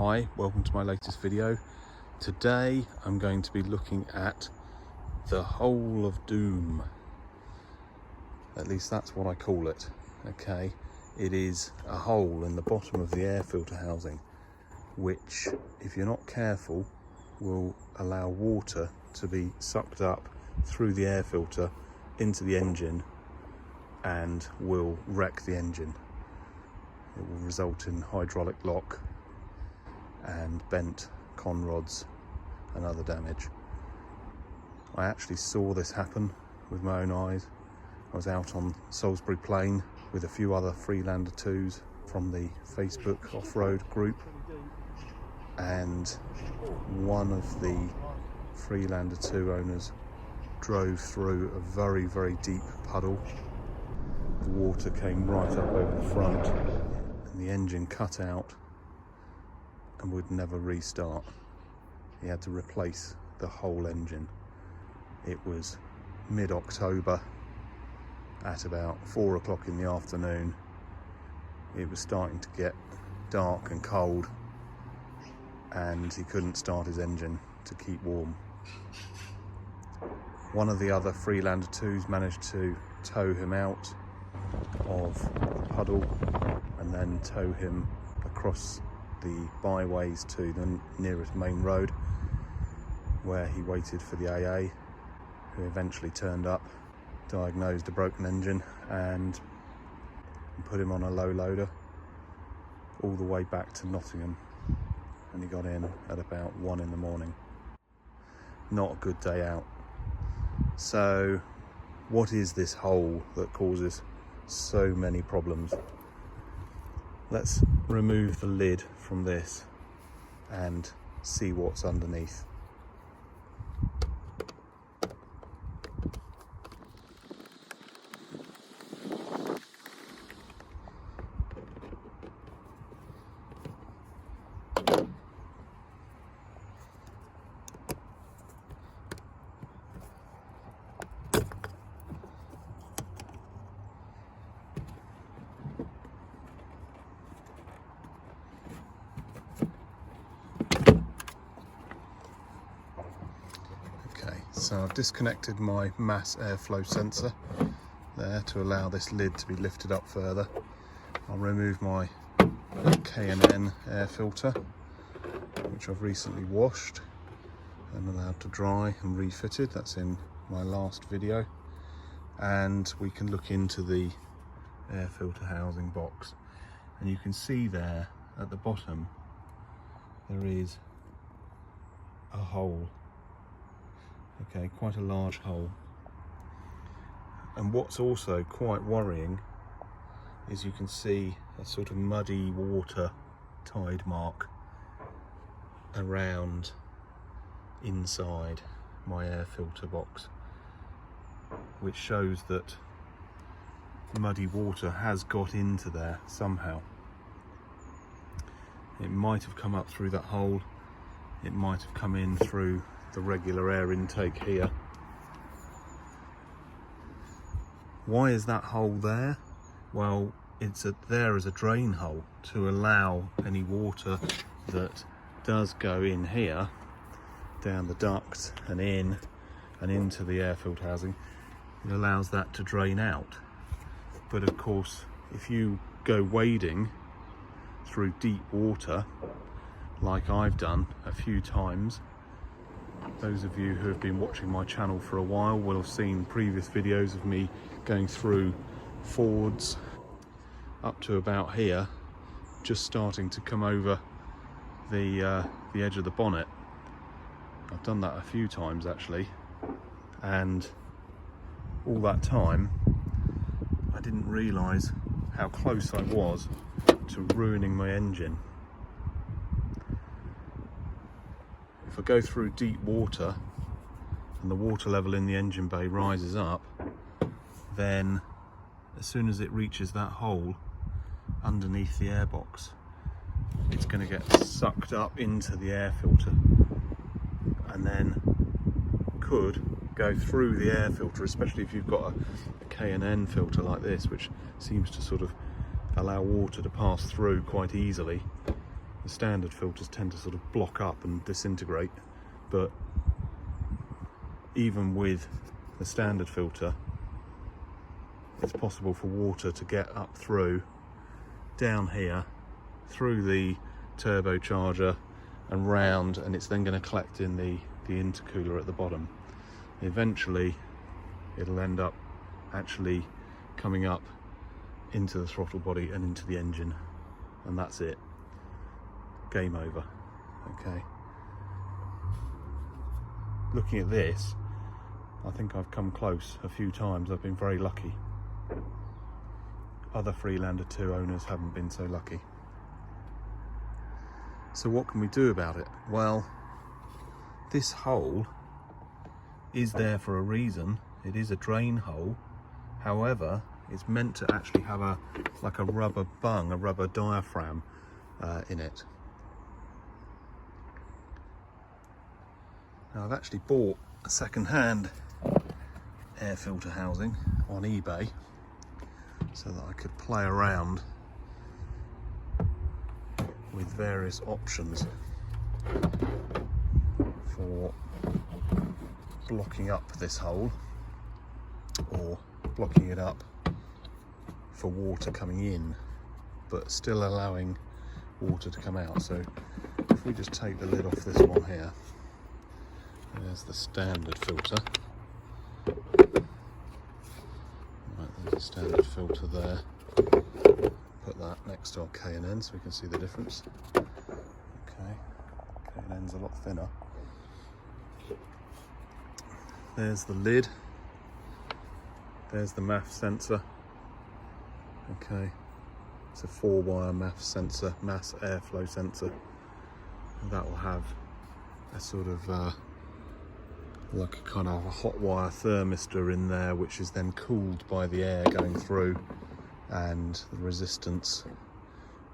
Hi, welcome to my latest video. Today I'm going to be looking at the hole of doom. At least that's what I call it. Okay, it is a hole in the bottom of the air filter housing, which, if you're not careful, will allow water to be sucked up through the air filter into the engine and will wreck the engine. It will result in hydraulic lock and bent con rods and other damage. I actually saw this happen with my own eyes. I was out on Salisbury Plain with a few other Freelander 2s from the Facebook off-road group, and one of the Freelander 2 owners drove through a very, very deep puddle. The water came right up over the front and the engine cut out and would never restart. He had to replace the whole engine. It was mid-October at about 4 o'clock in the afternoon. It was starting to get dark and cold, and he couldn't start his engine to keep warm. One of the other Freelander 2s managed to tow him out of the puddle and then tow him across the byways to the nearest main road, where he waited for the AA, who eventually turned up, diagnosed a broken engine and put him on a low loader all the way back to Nottingham, and he got in at about 1 in the morning. Not a good day out. So what is this hole that causes so many problems? Let's remove the lid from this and see what's underneath. So I've disconnected my mass airflow sensor there to allow this lid to be lifted up further. I'll remove my K&N air filter, which I've recently washed and allowed to dry and refitted. That's in my last video. And we can look into the air filter housing box, and you can see there at the bottom there is a hole. Okay, quite a large hole. And what's also quite worrying is you can see a sort of muddy water tide mark around inside my air filter box, which shows that muddy water has got into there somehow. It might have come up through that hole, it might have come in through the regular air intake here. Why is that hole there? Well, it's there as a drain hole to allow any water that does go in here, down the duct and in and into the air filter housing. It allows that to drain out. But of course, if you go wading through deep water, like I've done a few times, those of you who have been watching my channel for a while will have seen previous videos of me going through fords up to about here, just starting to come over the edge of the bonnet. I've done that a few times actually, and all that time I didn't realise how close I was to ruining my engine. If I go through deep water and the water level in the engine bay rises up, then as soon as it reaches that hole underneath the airbox, it's going to get sucked up into the air filter and then could go through the air filter, especially if you've got a K&N filter like this, which seems to sort of allow water to pass through quite easily. The standard filters tend to sort of block up and disintegrate, but even with the standard filter, it's possible for water to get up through, down here, through the turbocharger and round, and it's then going to collect in the intercooler at the bottom. Eventually it'll end up actually coming up into the throttle body and into the engine, and that's it. Game over. Okay. Looking at this, I think I've come close a few times. I've been very lucky. Other Freelander 2 owners haven't been so lucky. So what can we do about it? Well, this hole is there for a reason. It is a drain hole. However, it's meant to actually have a rubber bung, a rubber diaphragm in it. Now, I've actually bought a second-hand air filter housing on eBay so that I could play around with various options for blocking up this hole or blocking it up for water coming in, but still allowing water to come out. So if we just take the lid off this one here, there's the standard filter. Right, there's a standard filter there. Put that next to our K&N so we can see the difference. Okay, K&N's a lot thinner. There's the lid. There's the MAF sensor. Okay, it's a 4-wire MAF sensor, mass airflow sensor. And that will have a sort of like a kind of a hot wire thermistor in there, which is then cooled by the air going through, and the resistance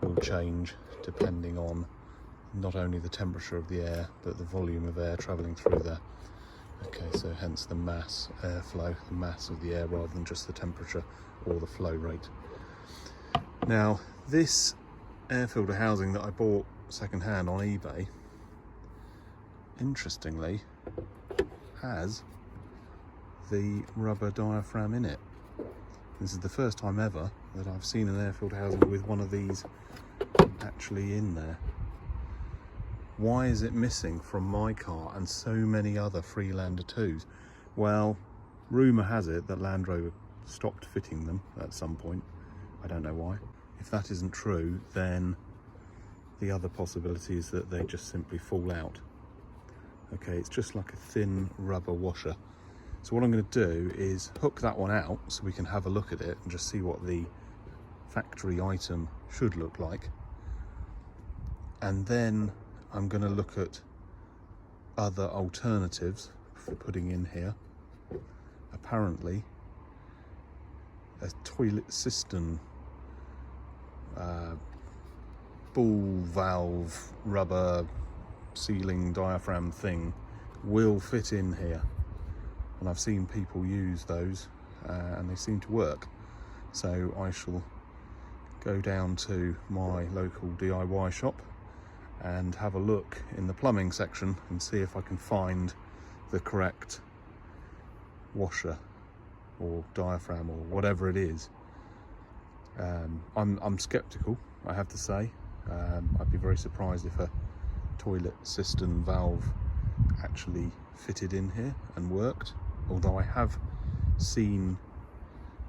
will change depending on not only the temperature of the air but the volume of air travelling through there. Okay, so hence the mass airflow, the mass of the air rather than just the temperature or the flow rate. Now, this air filter housing that I bought second-hand on eBay, interestingly, has the rubber diaphragm in it. This is the first time ever that I've seen an air filter housing with one of these actually in there. Why is it missing from my car and so many other Freelander 2s? Well, rumour has it that Land Rover stopped fitting them at some point. I don't know why. If that isn't true, then the other possibility is that they just simply fall out. Okay, it's just like a thin rubber washer. So what I'm going to do is hook that one out so we can have a look at it and just see what the factory item should look like. And then I'm going to look at other alternatives for putting in here. Apparently, a toilet cistern ball valve rubber sealing diaphragm thing will fit in here, and I've seen people use those and they seem to work. So I shall go down to my local DIY shop and have a look in the plumbing section and see if I can find the correct washer or diaphragm or whatever it is. I'm skeptical, I have to say. I'd be very surprised if a toilet cistern valve actually fitted in here and worked, although I have seen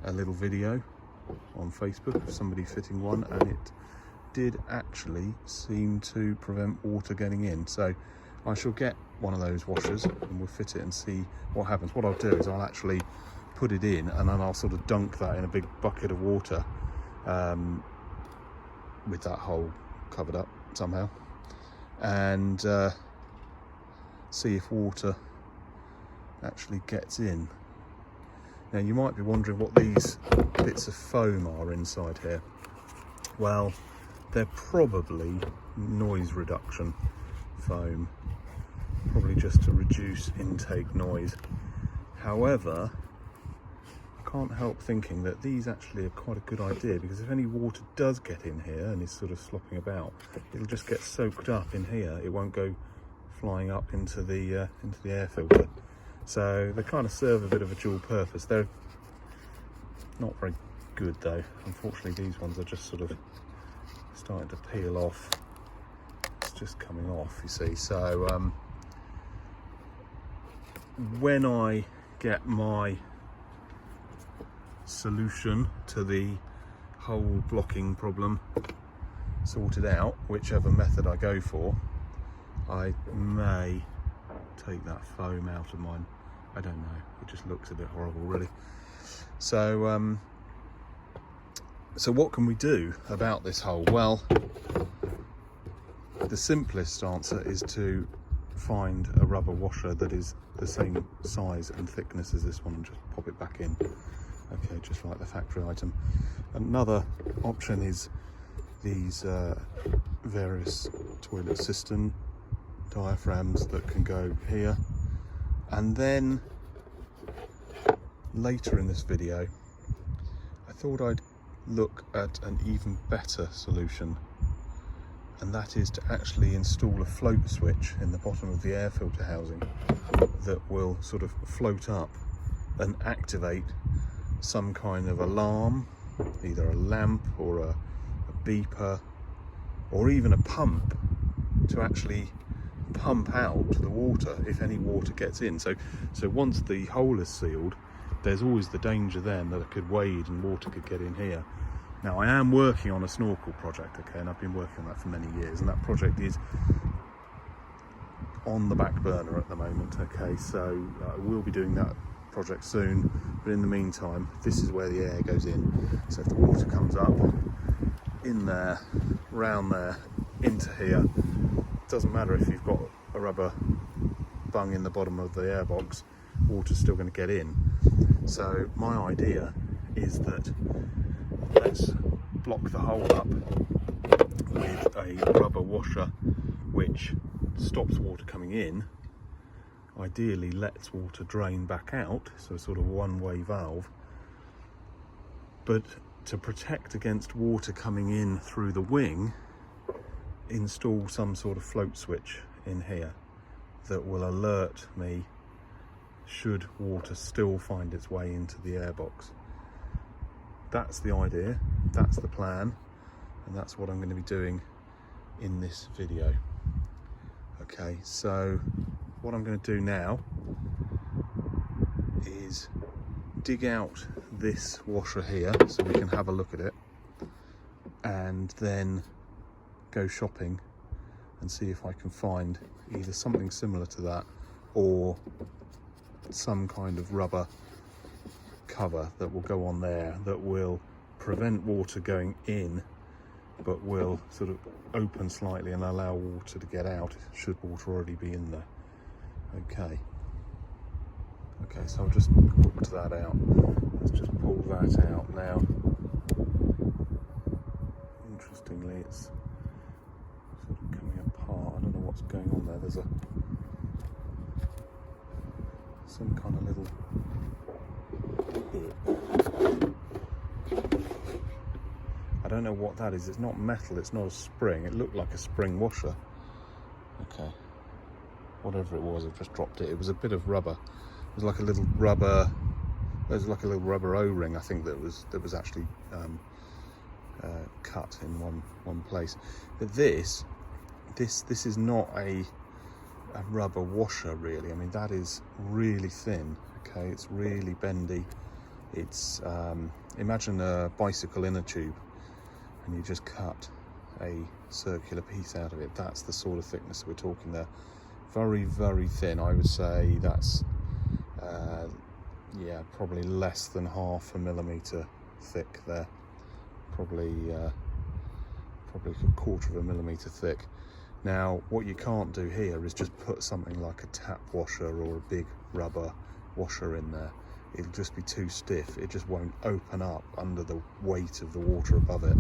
a little video on Facebook of somebody fitting one, and it did actually seem to prevent water getting in. So I shall get one of those washers and we'll fit it and see what happens. What I'll do is I'll actually put it in and then I'll sort of dunk that in a big bucket of water with that hole covered up somehow, and see if water actually gets in. Now you might be wondering what these bits of foam are inside here. Well, they're probably noise reduction foam, probably just to reduce intake noise. However, can't help thinking that these actually are quite a good idea, because if any water does get in here and is sort of slopping about, it'll just get soaked up in here. It won't go flying up into the air filter. So they kind of serve a bit of a dual purpose. They're not very good though. Unfortunately, these ones are just sort of starting to peel off. It's just coming off, you see. So when I get my solution to the hole blocking problem sorted out, whichever method I go for, I may take that foam out of mine. I don't know, it just looks a bit horrible really. So so what can we do about this hole? Well, the simplest answer is to find a rubber washer that is the same size and thickness as this one and just pop it back in. Okay, just like the factory item. Another option is these various toilet cistern diaphragms that can go here. And then later in this video, I thought I'd look at an even better solution, and that is to actually install a float switch in the bottom of the air filter housing that will sort of float up and activate some kind of alarm, either a lamp or a beeper or even a pump, to actually pump out the water if any water gets in. So once the hole is sealed, there's always the danger then that it could wade and water could get in here. Now, I am working on a snorkel project, okay, and I've been working on that for many years, and that project is on the back burner at the moment, okay, so I will be doing that project soon, but in the meantime, this is where the air goes in. So if the water comes up in there, round there, into here, it doesn't matter if you've got a rubber bung in the bottom of the airbox, water's still going to get in. So my idea is that let's block the hole up with a rubber washer which stops water coming in, ideally lets water drain back out, so a sort of one-way valve, but to protect against water coming in through the wing, install some sort of float switch in here that will alert me should water still find its way into the airbox. That's the idea, that's the plan, and that's what I'm going to be doing in this video. Okay, so what I'm going to do now is dig out this washer here so we can have a look at it, and then go shopping and see if I can find either something similar to that or some kind of rubber cover that will go on there that will prevent water going in, but will sort of open slightly and allow water to get out should water already be in there. Okay, so I've just hooked that out. Let's just pull that out now. Interestingly, it's sort of coming apart. I don't know what's going on there. There's some kind of little bit. I don't know what that is. It's not metal, it's not a spring. It looked like a spring washer. Okay, whatever it was, I've just dropped it. It was a bit of rubber. It was like a little rubber. There's like a little rubber O-ring, I think, that was actually cut in one place. But this is not a rubber washer really. I mean, that is really thin. Okay, it's really bendy. It's imagine a bicycle inner tube, and you just cut a circular piece out of it. That's the sort of thickness we're talking there. Very, very thin. I would say that's yeah, probably less than 0.5 millimeter thick there. Probably a 1/4 millimeter thick. Now, what you can't do here is just put something like a tap washer or a big rubber washer in there. It'll just be too stiff. It just won't open up under the weight of the water above it.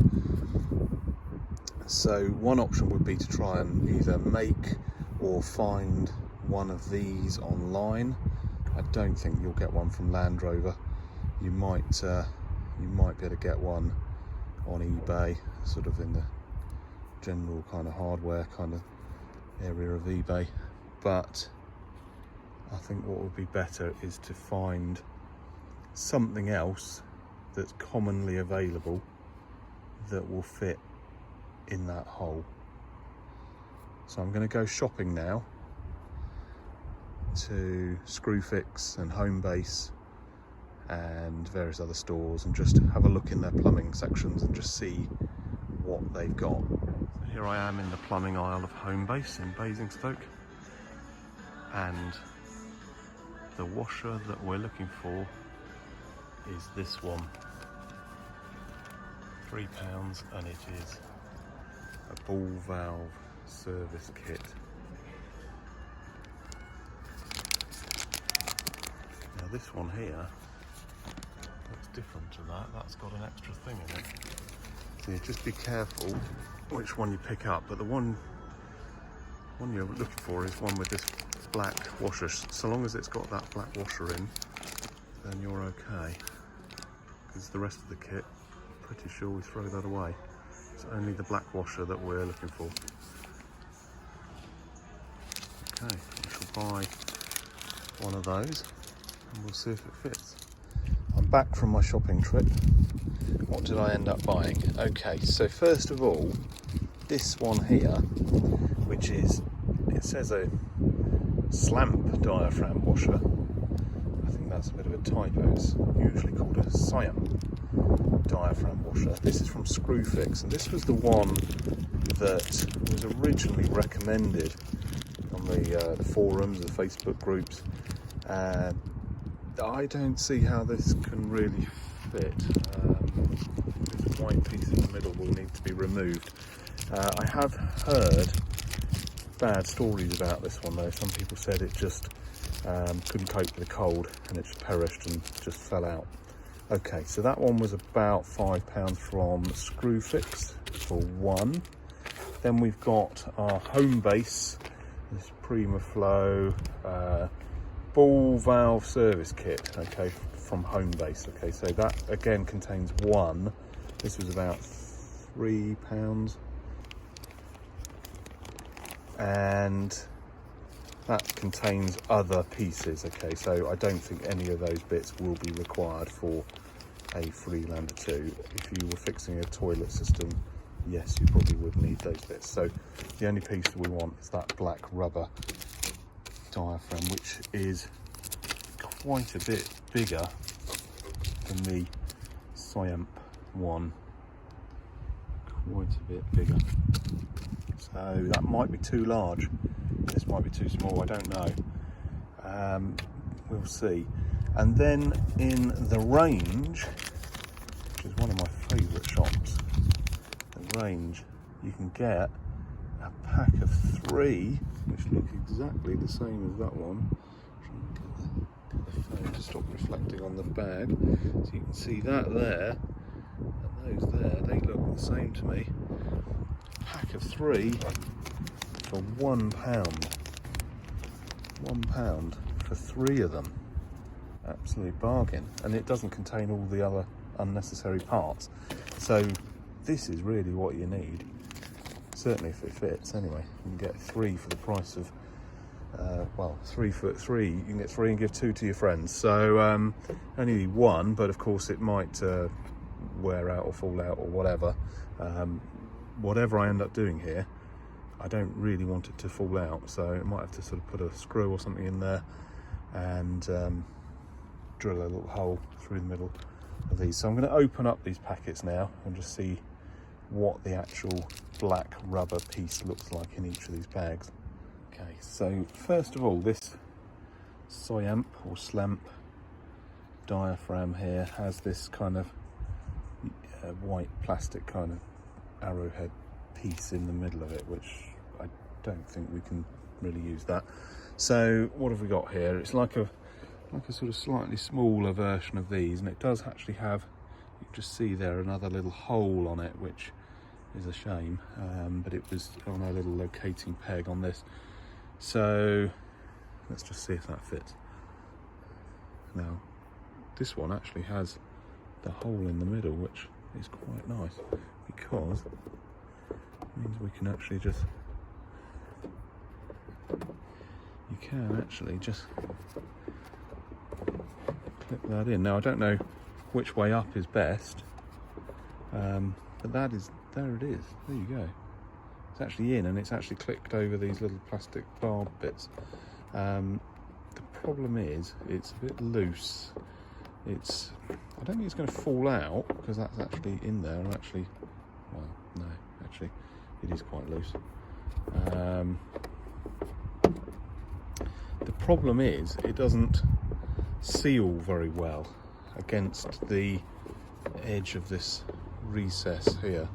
So one option would be to try and either make or find one of these online. I don't think you'll get one from Land Rover. you might be able to get one on eBay, sort of in the general kind of hardware kind of area of eBay. But I think what would be better is to find something else that's commonly available that will fit in that hole. So I'm going to go shopping now to Screwfix and Homebase and various other stores, and just have a look in their plumbing sections and just see what they've got. Here I am in the plumbing aisle of Homebase in Basingstoke, and the washer that we're looking for is this one. £3, and it is a ball valve service kit. Now this one here looks different to that. That's got an extra thing in it. So you just be careful which one you pick up, but the one you're looking for is one with this black washer. So long as it's got that black washer in, then you're okay, because the rest of the kit, pretty sure we throw that away. It's only the black washer that we're looking for. Okay, we shall buy one of those and we'll see if it fits. I'm back from my shopping trip. What did I end up buying? Okay, so first of all, this one here, which is, it says a slamp diaphragm washer. I think that's a bit of a typo. It's usually called a SIAM diaphragm washer. This is from Screwfix, and this was the one that was originally recommended on the forums, the Facebook groups. I don't see how this can really fit. This white piece in the middle will need to be removed. I have heard bad stories about this one though. Some people said it just couldn't cope with the cold and it just perished and just fell out. Okay, so that one was about £5 from Screwfix for one. Then we've got our Homebase, this Prima Flow ball valve service kit, okay, from Homebase. Okay, so that again contains one. This was about £3, and that contains other pieces. Okay, so I don't think any of those bits will be required for a Freelander 2. If you were fixing a toilet system, yes, you probably would need those bits. So the only piece that we want is that black rubber diaphragm, which is quite a bit bigger than the SIAM one. Quite a bit bigger. So that might be too large. This might be too small, I don't know. We'll see. And then in the Range, which is one of my favourite shops, the Range, you can get a pack of 3, which look exactly the same as that one. Get the phone to stop reflecting on the bag. So you can see that there, and those there, they look the same to me. Pack of 3 for £1. £1 for 3 of them. Absolute bargain. And it doesn't contain all the other unnecessary parts. So this is really what you need. Certainly if it fits anyway. You can get 3 for the price of, well, 3 for 3. You can get 3 and give 2 to your friends. So only need 1, but of course it might wear out or fall out or whatever. Whatever I end up doing here, I don't really want it to fall out, so I might have to sort of put a screw or something in there and drill a little hole through the middle of these. So I'm going to open up these packets now and just see what the actual black rubber piece looks like in each of these bags. Okay, so first of all, this SIAM or SLAMP diaphragm here has this kind of white plastic kind of arrowhead piece in the middle of it, which I don't think we can really use that. So what have we got here? It's like a sort of slightly smaller version of these, and it does actually have, you can just see there, another little hole on it, which is a shame, but it was on a little locating peg on this. So let's just see if that fits. Now this one actually has the hole in the middle, which is quite nice because it means we can actually just, you can actually just clip that in. Now I don't know which way up is best, but that is, there it is, there you go. It's actually in, and it's actually clicked over these little plastic barb bits. The problem is it's a bit loose. It's, I don't think it's going to fall out because that's actually in there, and actually, well, no, actually it is quite loose. The problem is it doesn't seal very well against the edge of this recess here.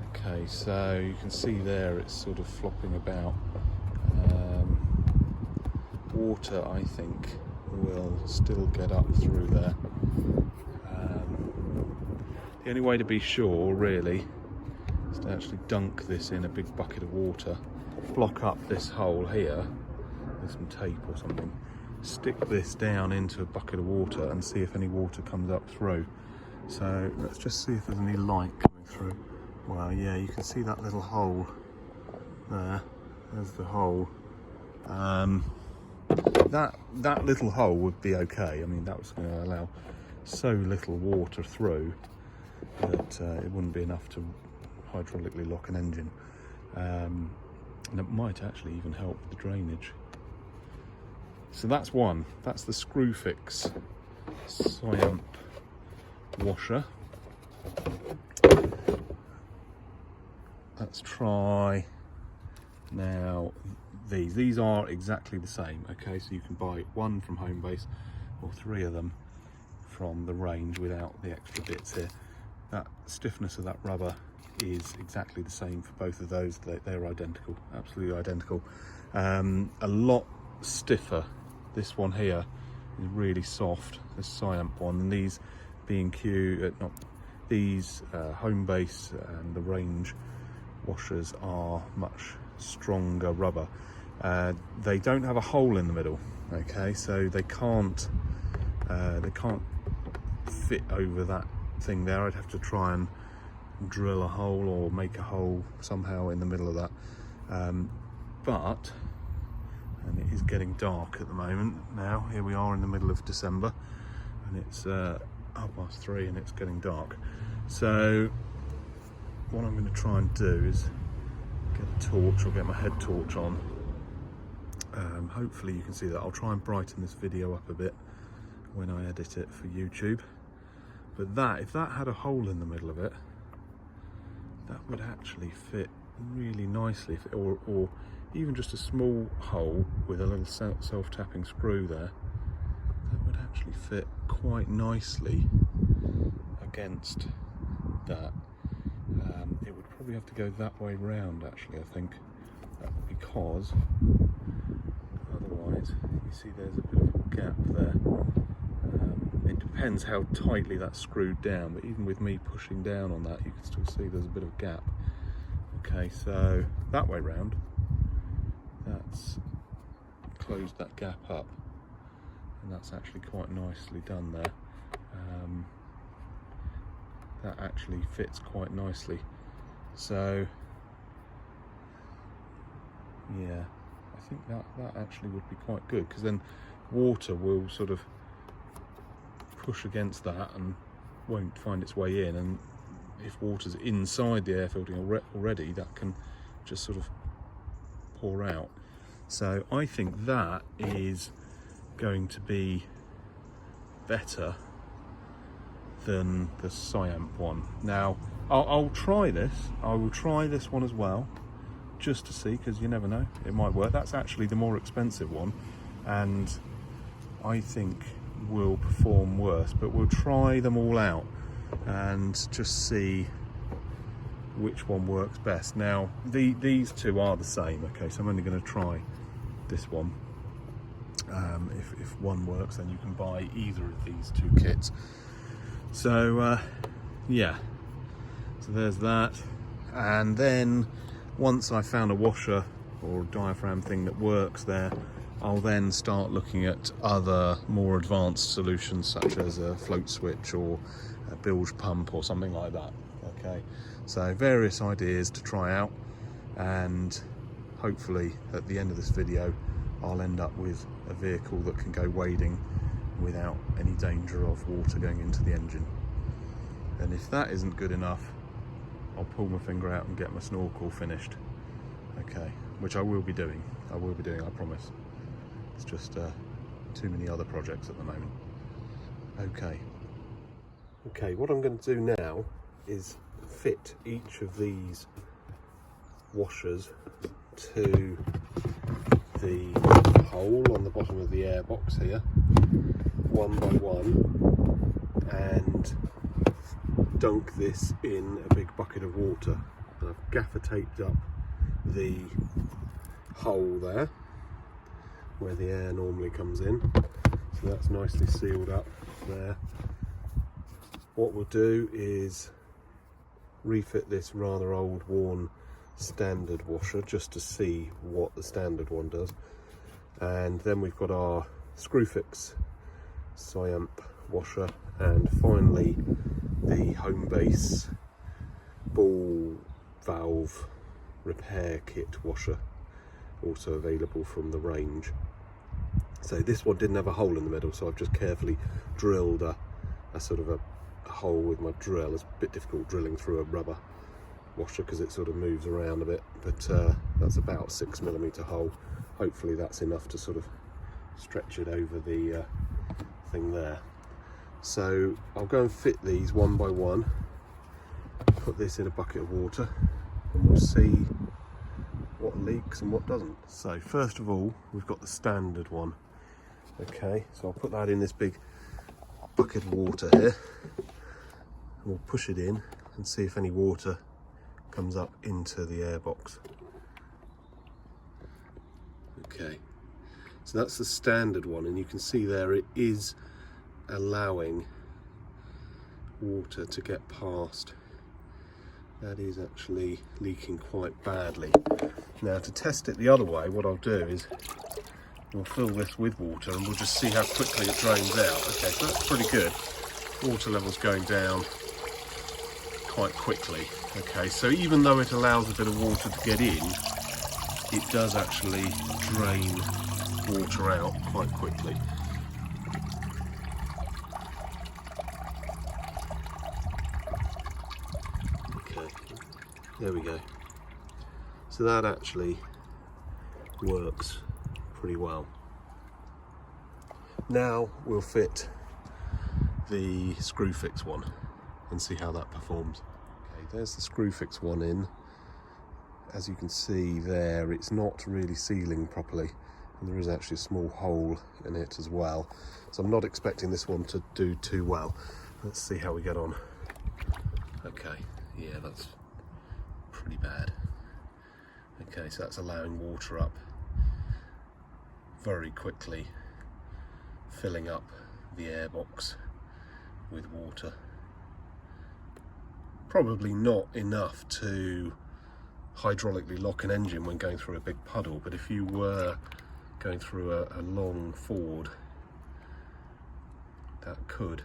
Okay, so you can see there it's sort of flopping about. Water, I think, will still get up through there. The only way to be sure, really, is to actually dunk this in a big bucket of water, block up this hole here with some tape or something, stick this down into a bucket of water and see if any water comes up through. So let's just see if there's any light coming through. Well, yeah, you can see that little hole there. There's the hole. That little hole would be okay. I mean, that was going to allow so little water through that it wouldn't be enough to hydraulically lock an engine. And it might actually even help with the drainage. So that's one. That's the Screwfix Siamp washer. Let's try now these. These are exactly the same. Okay, so you can buy one from Homebase or 3 of them from the range without the extra bits here. That stiffness of that rubber is exactly the same for both of those. They're identical, absolutely identical. A lot stiffer. This one here is really soft, this Siamp one, and these B&Q, not these Homebase and the range washers are much stronger rubber. They don't have a hole in the middle, okay, so they can't fit over that thing there. I'd have to try and drill a hole or make a hole somehow in the middle of that. But, and it is getting dark at the moment now. Here we are in the middle of December, and it's 3:30 and it's getting dark. So what I'm going to try and do is get a torch, or get my head torch on. Hopefully you can see that. I'll try and brighten this video up a bit when I edit it for YouTube. But that, if that had a hole in the middle of it, that would actually fit really nicely, or even just a small hole with a little self-tapping screw there, that would actually fit quite nicely against that. It would probably have to go that way round, actually, I think, because otherwise, you see there's a bit of a gap there. It depends how tightly that's screwed down, but even with me pushing down on that, you can still see there's a bit of gap. Okay, so that way round, that's closed that gap up, and that's actually quite nicely done there. That actually fits quite nicely. So yeah, I think that actually would be quite good, because then water will sort of push against that and won't find its way in, and if water's inside the air filtering already, that can just sort of pour out. So I think that is going to be better than the Siamp one. Now I'll try this. I will try this one as well, just to see, because you never know, it might work. That's actually the more expensive one, and I think will perform worse, but we'll try them all out and just see which one works best. Now these two are the same, okay, so I'm only going to try this one. If one works, then you can buy either of these two kits. So yeah, so there's that. And then once I found a washer or a diaphragm thing that works there, I'll then start looking at other more advanced solutions such as a float switch or a bilge pump or something like that. Okay, so various ideas to try out, and hopefully at the end of this video I'll end up with a vehicle that can go wading without any danger of water going into the engine. And if that isn't good enough, I'll pull my finger out and get my snorkel finished. Okay, which I will be doing, I promise. It's just too many other projects at the moment. Okay, what I'm going to do now is fit each of these washers to the hole on the bottom of the airbox here, one by one, and dunk this in a big bucket of water. And I've gaffer taped up the hole there where the air normally comes in, so that's nicely sealed up there. What we'll do is refit this rather old worn standard washer just to see what the standard one does, and then we've got our Screwfix Sciamp washer, and finally the home base ball valve repair kit washer, also available from the range. So this one didn't have a hole in the middle, so I've just carefully drilled a sort of a hole with my drill. It's a bit difficult drilling through a rubber washer because it sort of moves around a bit, but that's about a 6mm hole. Hopefully that's enough to sort of stretch it over the thing there. So I'll go and fit these one by one, put this in a bucket of water, and we'll see what leaks and what doesn't. So first of all, we've got the standard one. Okay, so I'll put that in this big bucket of water here, and we'll push it in and see if any water comes up into the airbox. Okay, so that's the standard one, and you can see there it is allowing water to get past. That is actually leaking quite badly. Now to test it the other way, what I'll do is we'll fill this with water and we'll just see how quickly it drains out. Okay, so that's pretty good. Water level's going down quite quickly. Okay, so even though it allows a bit of water to get in, it does actually drain water out quite quickly. Okay, there we go. So that actually works pretty well. Now we'll fit the Screwfix one and see how that performs. Okay, there's the Screwfix one in. As you can see there, it's not really sealing properly, and there is actually a small hole in it as well. So I'm not expecting this one to do too well. Let's see how we get on. Okay, yeah, that's pretty bad. Okay, so that's allowing water up very quickly, filling up the airbox with water. Probably not enough to hydraulically lock an engine when going through a big puddle, but if you were going through a long ford, that could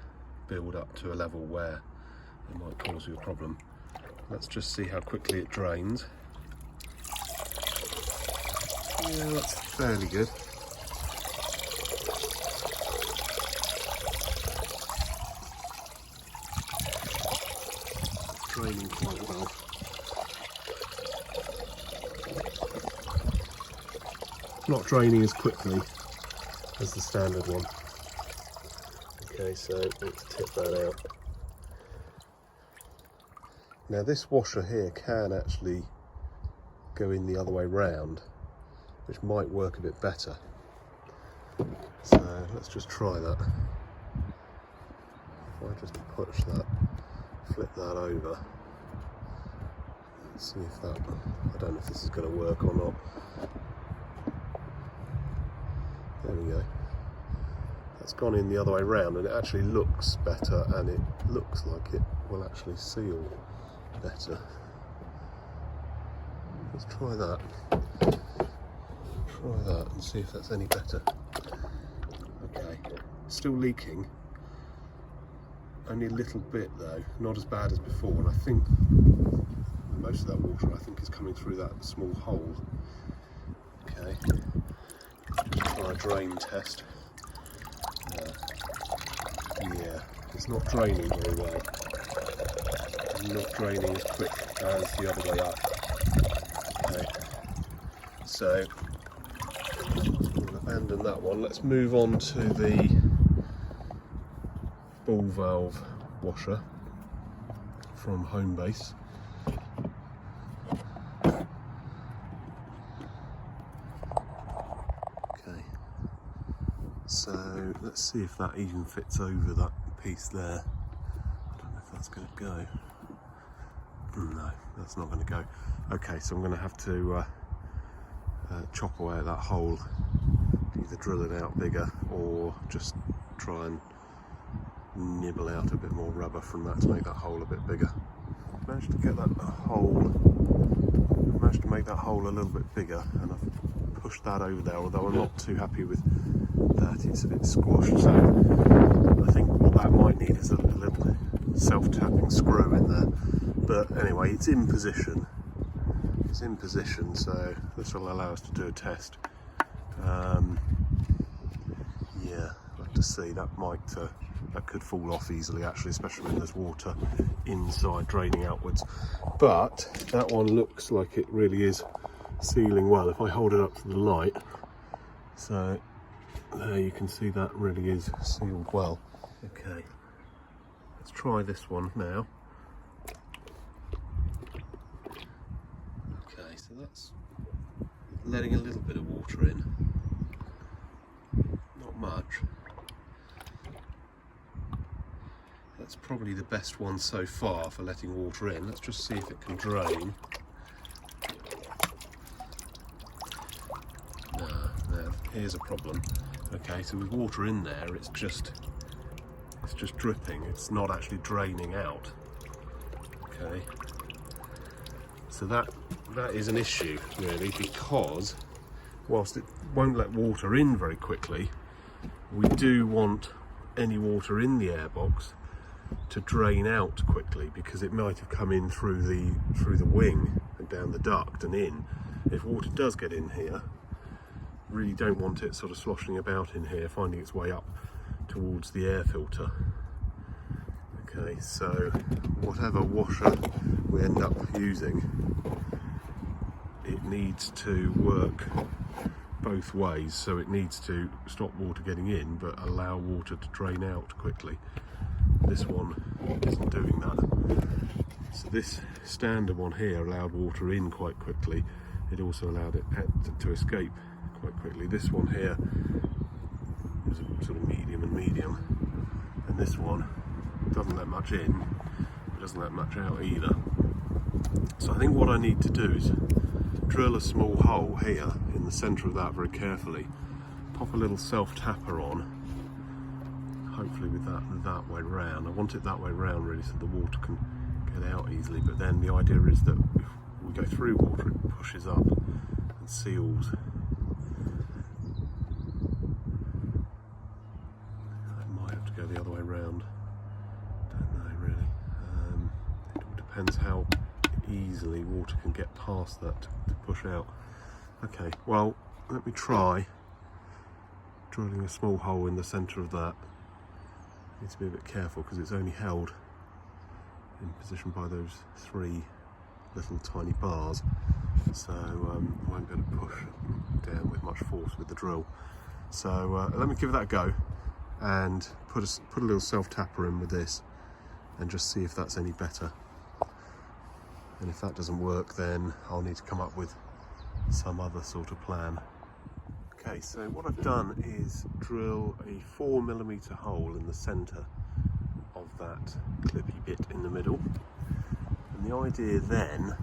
build up to a level where it might cause you a problem. Let's just see how quickly it drains. Yeah, that's fairly good. Draining quite well. Not draining as quickly as the standard one. Okay, so let's tip that out. Now this washer here can actually go in the other way round, which might work a bit better. So let's just try that. If I just push that, flip that over, let's see if that, I don't know if this is going to work or not. There we go. That's gone in the other way round, and it actually looks better, and it looks like it will actually seal better. Let's try that. Try that and and see if that's any better. Okay, still leaking. Only a little bit though, not as bad as before, and I think most of that water is coming through that small hole. Okay, just try a drain test. Yeah, it's not draining very well. Not draining as quick as the other way up. Okay, so we'll abandon that one. Let's move on to the ball valve washer from Homebase. Okay, so let's see if that even fits over that piece there. I don't know if that's going to go. No, that's not going to go. Okay, so I'm going to have to chop away at that hole, either drill it out bigger or just try and nibble out a bit more rubber from that to make that hole a bit bigger. Managed to get that hole, managed to make that hole a little bit bigger, and I've pushed that over there, although I'm not too happy with that. It's a bit squashed, so I think what that might need is a little self-tapping screw in there. But anyway, it's in position. It's in position, so this will allow us to do a test. Yeah, we'll have to see. That could fall off easily, actually, especially when there's water inside draining outwards. But that one looks like it really is sealing well. If I hold it up to the light, so there you can see that really is sealed well. Okay, let's try this one now. Okay, so that's letting a little bit of water in, not much. That's probably the best one so far for letting water in. Let's just see if it can drain. No, here's a problem. Okay, so with water in there, it's just dripping. It's not actually draining out. Okay, so that is an issue really, because whilst it won't let water in very quickly, we do want any water in the airbox to drain out quickly, because it might have come in through the wing and down the duct and in. If water does get in here, really don't want it sort of sloshing about in here, finding its way up towards the air filter. Okay, so whatever washer we end up using, it needs to work both ways. So it needs to stop water getting in but allow water to drain out quickly. This one isn't doing that. So this standard one here allowed water in quite quickly. It also allowed it to escape quite quickly. This one here was a sort of medium and medium, and this one doesn't let much in, but doesn't let much out either. So I think what I need to do is drill a small hole here in the centre of that very carefully, pop a little self-tapper on, hopefully with that way round. I want it that way round really, so the water can get out easily, but then the idea is that if we go through water, it pushes up and seals. I might have to go the other way round, don't know really. It all depends how easily water can get past that to push out. Okay, well, let me try drilling a small hole in the centre of that. Need to be a bit careful because it's only held in position by those three little tiny bars, so I won't be able to push down with much force with the drill. So let me give that a go and put a little self-tapper in with this and just see if that's any better. And if that doesn't work, then I'll need to come up with some other sort of plan. Okay, so what I've done is drill a 4mm hole in the centre of that clippy bit in the middle. And the idea then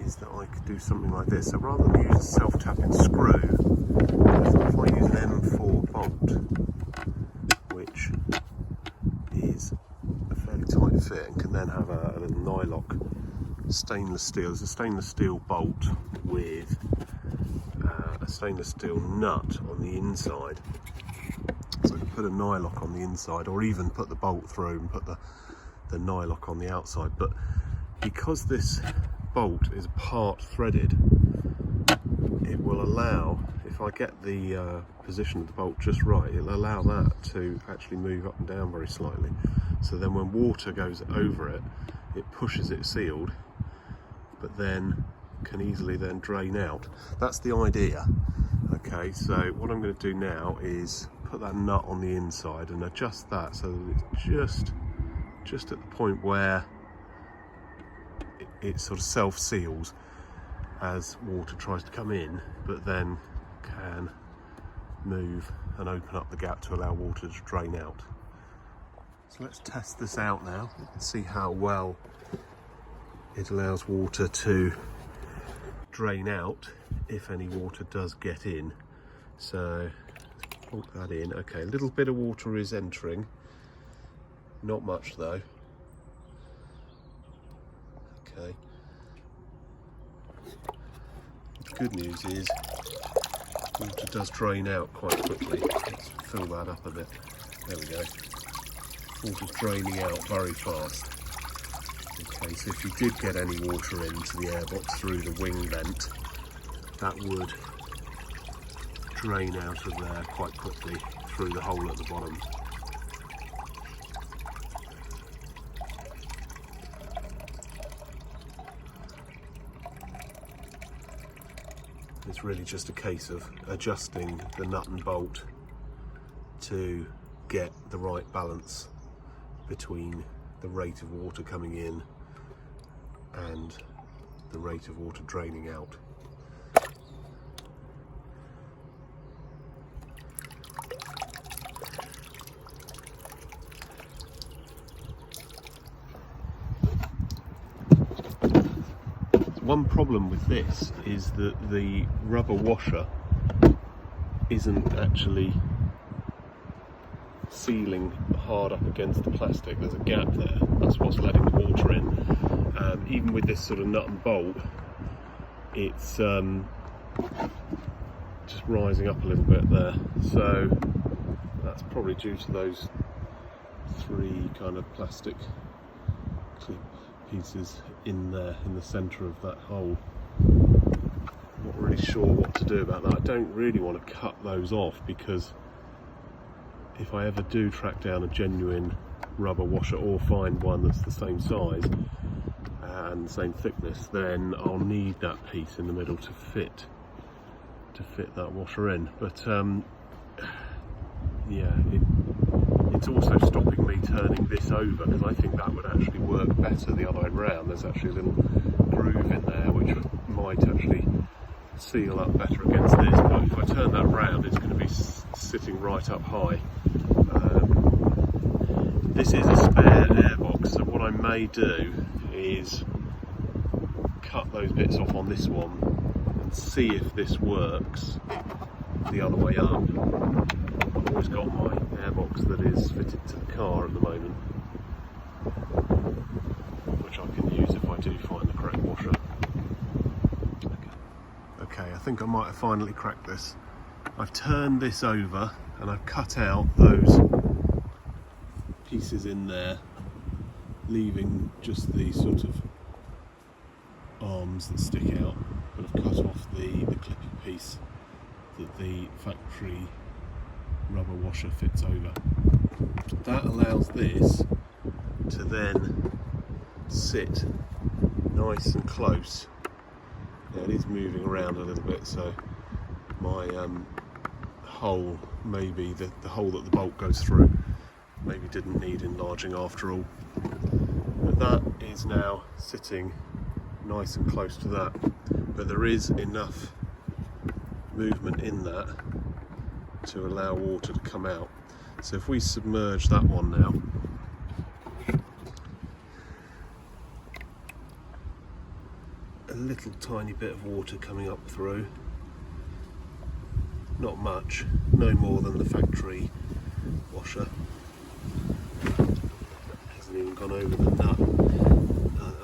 is that I could do something like this. So rather than use a self-tapping screw, if I use an M4 bolt, which is a fairly tight fit and can then have a little nylock stainless steel. It's a stainless steel bolt with a stainless steel nut on the inside. So I can put a nylock on the inside, or even put the bolt through and put the nylock on the outside. But because this bolt is part threaded, it will allow, if I get the position of the bolt just right, it'll allow that to actually move up and down very slightly. So then when water goes over it, it pushes it sealed, but then can easily then drain out. That's the idea. Okay, so what I'm going to do now is put that nut on the inside and adjust that so that it's just at the point where it sort of self-seals as water tries to come in, but then can move and open up the gap to allow water to drain out. So let's test this out now and see how well it allows water to drain out if any water does get in. So let's plonk that in. Okay, a little bit of water is entering, not much though. Okay. The good news is water does drain out quite quickly. Let's fill that up a bit. There we go. Water's draining out very fast. Okay, so if you did get any water into the airbox through the wing vent, that would drain out of there quite quickly through the hole at the bottom. It's really just a case of adjusting the nut and bolt to get the right balance between the rate of water coming in and the rate of water draining out. One problem with this is that the rubber washer isn't actually sealing hard up against the plastic. There's a gap there, that's what's letting the water in. Even with this sort of nut and bolt, it's just rising up a little bit there. So that's probably due to those three kind of plastic clip pieces in there in the centre of that hole. Not really sure what to do about that. I don't really want to cut those off, because if I ever do track down a genuine rubber washer or find one that's the same size and the same thickness, then I'll need that piece in the middle to fit that washer in. But yeah, it's also stopping me turning this over, because I think that would actually work better the other way around. There's actually a little groove in there which might actually seal up better against this, but if I turn that round, it's going to be sitting right up high. This is a spare airbox, so what I may do is cut those bits off on this one and see if this works the other way up. I've always got my airbox that is fitted to the car at the moment, which I can use if I do find the correct washer. Okay, I think I might have finally cracked this. I've turned this over and I've cut out those pieces in there, leaving just the sort of arms that stick out, but I've cut off the clippy piece that the factory rubber washer fits over. That allows this to then sit nice and close. Now it is moving around a little bit, so my hole, maybe the hole that the bolt goes through, maybe didn't need enlarging after all. But that is now sitting nice and close to that, but there is enough movement in that to allow water to come out. So if we submerge that one now, a little tiny bit of water coming up through, not much, no more than the factory washer. Hasn't even gone over the nut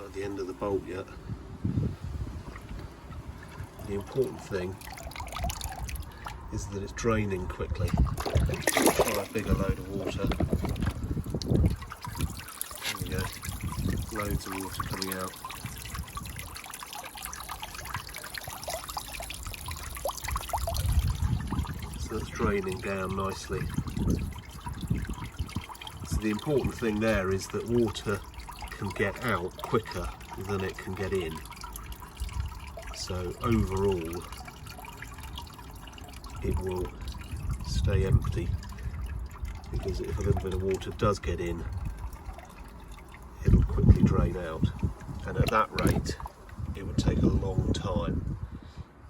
at the end of the bolt yet. The important thing is that it's draining quickly. Try a bigger load of water. There we go. Loads of water coming out. So that's draining down nicely. So the important thing there is that water can get out quicker than it can get in. So overall, it will stay empty, because if a little bit of water does get in, it'll quickly drain out. And at that rate, it would take a long time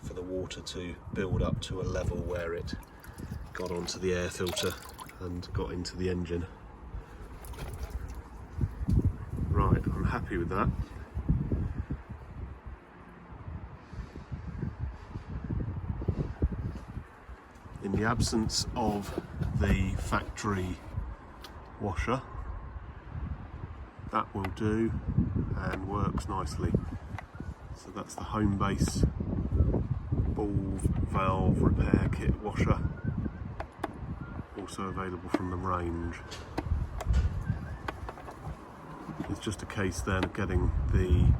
for the water to build up to a level where it got onto the air filter and got into the engine. Right, I'm happy with that. In the absence of the factory washer, that will do and works nicely. So that's the home base ball valve repair kit washer, also available from the range. It's just a case then of getting the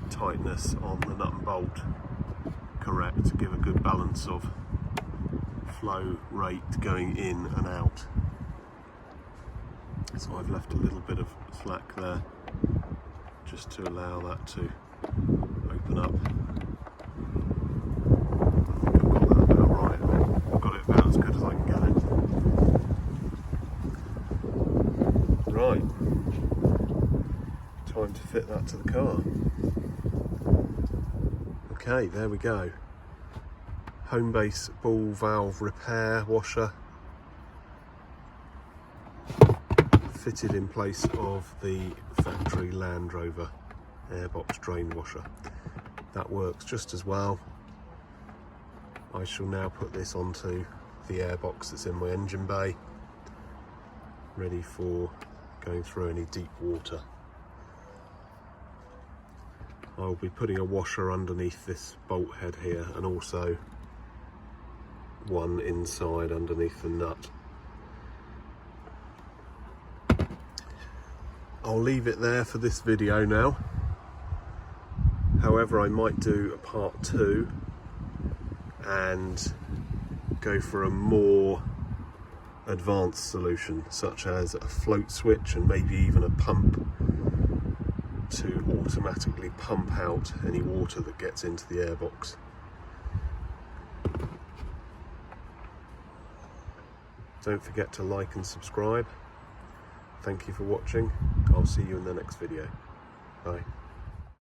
tightness on the nut and bolt correct to give a good balance of flow rate going in and out. So I've left a little bit of slack there just to allow that to open up. I think I've got that about right. I've got it about as good as I can get it. Right, time to fit that to the car. Okay, there we go. Home base ball valve repair washer fitted in place of the factory Land Rover airbox drain washer. That works just as well. I shall now put this onto the airbox that's in my engine bay, ready for going through any deep water. I'll be putting a washer underneath this bolt head here, and also one inside underneath the nut. I'll leave it there for this video now. However, I might do a part 2 and go for a more advanced solution, such as a float switch and maybe even a pump to automatically pump out any water that gets into the airbox. Don't forget to like and subscribe. Thank you for watching. I'll see you in the next video. Bye.